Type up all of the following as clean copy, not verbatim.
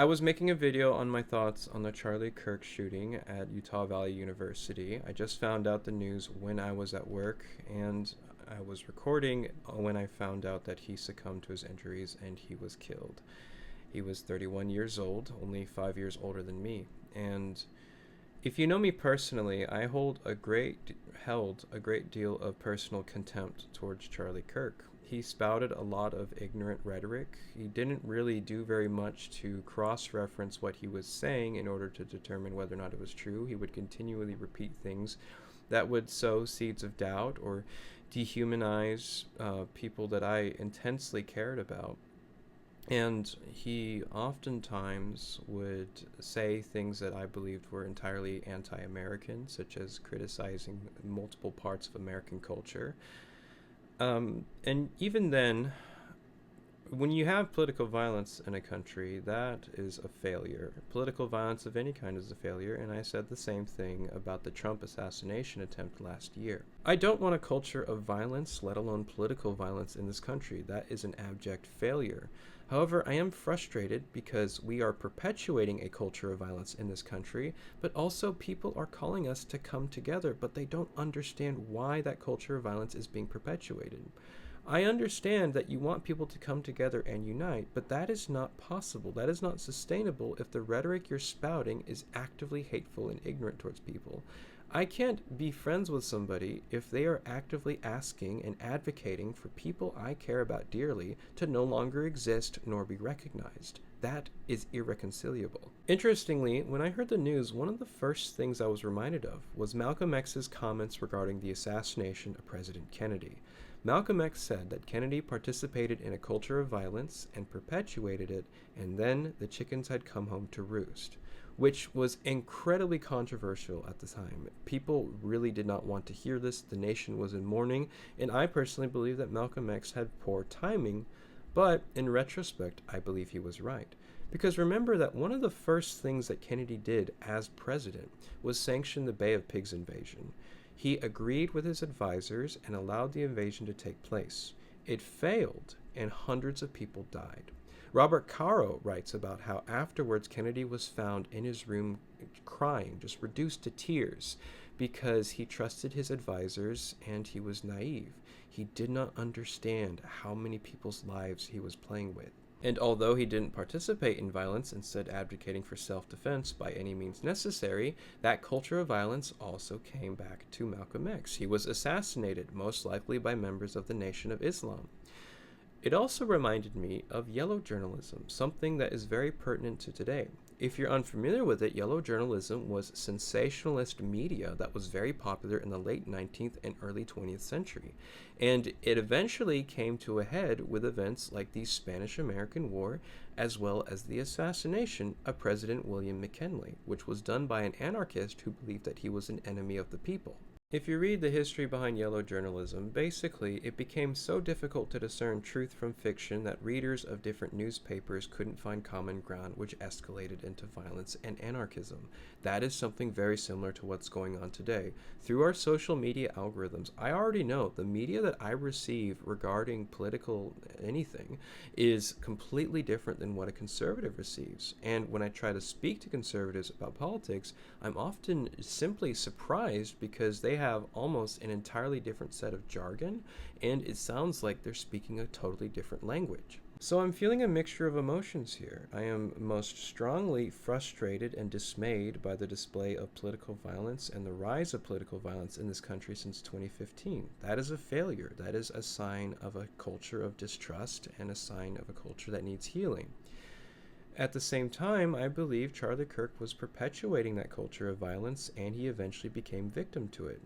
I was making a video on my thoughts on the Charlie Kirk shooting at Utah Valley University. I just found out the news when I was at work, and I was recording when I found out that he succumbed to his injuries and he was killed. He was 31 years old, only 5 years older than me. And if you know me personally, I held a great deal of personal contempt towards Charlie Kirk. He spouted a lot of ignorant rhetoric. He didn't really do very much to cross-reference what he was saying in order to determine whether or not it was true. He would continually repeat things that would sow seeds of doubt or dehumanize people that I intensely cared about. And he oftentimes would say things that I believed were entirely anti American, such as criticizing multiple parts of American culture. And even then, when you have political violence in a country, that is a failure. Political violence of any kind is a failure, and I said the same thing about the Trump assassination attempt last year. I don't want a culture of violence, let alone political violence, in this country. That is an abject failure. However, I am frustrated because we are perpetuating a culture of violence in this country, but also people are calling us to come together, but they don't understand why that culture of violence is being perpetuated. I understand that you want people to come together and unite, but that is not possible. That is not sustainable if the rhetoric you're spouting is actively hateful and ignorant towards people. I can't be friends with somebody if they are actively asking and advocating for people I care about dearly to no longer exist nor be recognized. That is irreconcilable. Interestingly, when I heard the news, one of the first things I was reminded of was Malcolm X's comments regarding the assassination of President Kennedy. Malcolm X said that Kennedy participated in a culture of violence and perpetuated it, and then the chickens had come home to roost, which was incredibly controversial at the time. People really did not want to hear this. The nation was in mourning, and I personally believe that Malcolm X had poor timing, but in retrospect, I believe he was right. Because remember that one of the first things that Kennedy did as president was sanction the Bay of Pigs invasion. He agreed with his advisors and allowed the invasion to take place. It failed, and hundreds of people died. Robert Caro writes about how afterwards Kennedy was found in his room crying, just reduced to tears, because he trusted his advisors and he was naive. He did not understand how many people's lives he was playing with. And although he didn't participate in violence, instead advocating for self-defense by any means necessary, that culture of violence also came back to Malcolm X. He was assassinated, most likely by members of the Nation of Islam. It also reminded me of yellow journalism, something that is very pertinent to today. If you're unfamiliar with it, yellow journalism was sensationalist media that was very popular in the late 19th and early 20th century. And it eventually came to a head with events like the Spanish-American War, as well as the assassination of President William McKinley, which was done by an anarchist who believed that he was an enemy of the people. If you read the history behind yellow journalism, basically it became so difficult to discern truth from fiction that readers of different newspapers couldn't find common ground, which escalated into violence and anarchism. That is something very similar to what's going on today. Through our social media algorithms, I already know the media that I receive regarding political anything is completely different than what a conservative receives. And when I try to speak to conservatives about politics, I'm often simply surprised because they have almost an entirely different set of jargon, and it sounds like they're speaking a totally different language. So I'm feeling a mixture of emotions here. I am most strongly frustrated and dismayed by the display of political violence and the rise of political violence in this country since 2015. That is a failure. That is a sign of a culture of distrust and a sign of a culture that needs healing. At the same time, I believe Charlie Kirk was perpetuating that culture of violence, and he eventually became victim to it,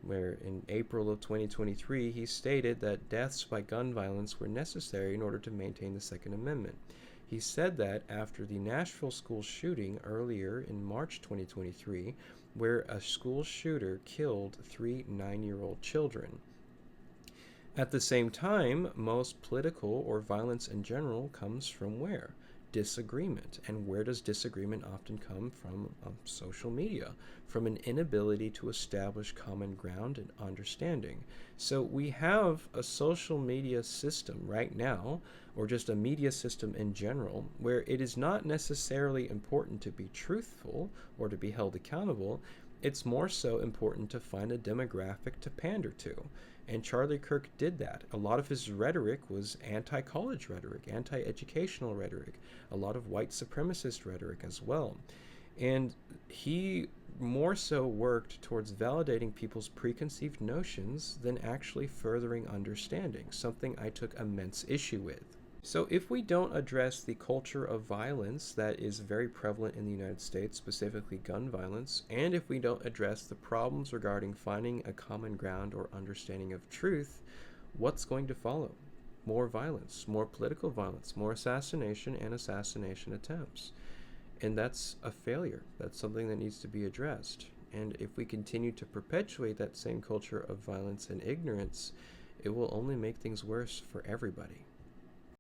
where in April of 2023, he stated that deaths by gun violence were necessary in order to maintain the Second Amendment. He said that after the Nashville school shooting earlier in March 2023, where a school shooter killed 3 9-year-old children. At the same time, most political or violence in general comes from where? disagreement. And where does disagreement often come from? Social media, from an inability to establish common ground and understanding. So we have a social media system right now, or just a media system in general, where it is not necessarily important to be truthful or to be held accountable. It's more so important to find a demographic to pander to. And Charlie Kirk did that. A lot of his rhetoric was anti college rhetoric, anti educational rhetoric, a lot of white supremacist rhetoric as well. And he more so worked towards validating people's preconceived notions than actually furthering understanding, something I took immense issue with. So, if we don't address the culture of violence that is very prevalent in the United States, specifically gun violence, and if we don't address the problems regarding finding a common ground or understanding of truth, what's going to follow? More violence, more political violence, more assassination and assassination attempts. And that's a failure. That's something that needs to be addressed. And if we continue to perpetuate that same culture of violence and ignorance, it will only make things worse for everybody.